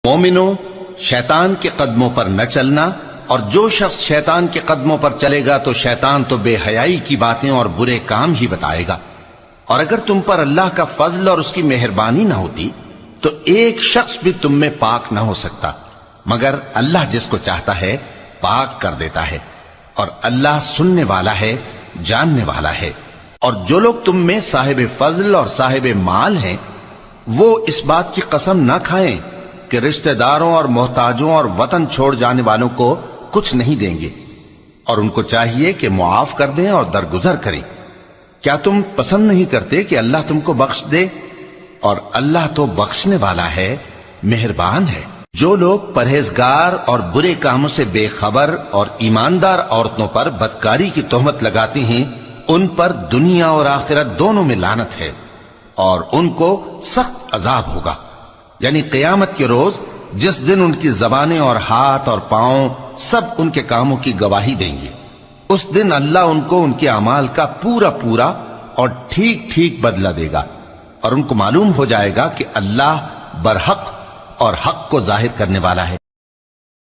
مومنوں، شیطان کے قدموں پر نہ چلنا، اور جو شخص شیطان کے قدموں پر چلے گا تو شیطان تو بے حیائی کی باتیں اور برے کام ہی بتائے گا۔ اور اگر تم پر اللہ کا فضل اور اس کی مہربانی نہ ہوتی تو ایک شخص بھی تم میں پاک نہ ہو سکتا، مگر اللہ جس کو چاہتا ہے پاک کر دیتا ہے، اور اللہ سننے والا ہے، جاننے والا ہے۔ اور جو لوگ تم میں صاحب فضل اور صاحب مال ہیں وہ اس بات کی قسم نہ کھائیں کہ رشتہ داروں اور محتاجوں اور وطن چھوڑ جانے والوں کو کچھ نہیں دیں گے، اور ان کو چاہیے کہ معاف کر دیں اور درگزر کریں۔ کیا تم پسند نہیں کرتے کہ اللہ تم کو بخش دے؟ اور اللہ تو بخشنے والا ہے، مہربان ہے۔ جو لوگ پرہیزگار اور برے کاموں سے بے خبر اور ایماندار عورتوں پر بدکاری کی تہمت لگاتی ہیں، ان پر دنیا اور آخرت دونوں میں لعنت ہے، اور ان کو سخت عذاب ہوگا، یعنی قیامت کے روز جس دن ان کی زبانیں اور ہاتھ اور پاؤں سب ان کے کاموں کی گواہی دیں گے۔ اس دن اللہ ان کو ان کے اعمال کا پورا پورا اور ٹھیک ٹھیک بدلہ دے گا، اور ان کو معلوم ہو جائے گا کہ اللہ برحق اور حق کو ظاہر کرنے والا ہے۔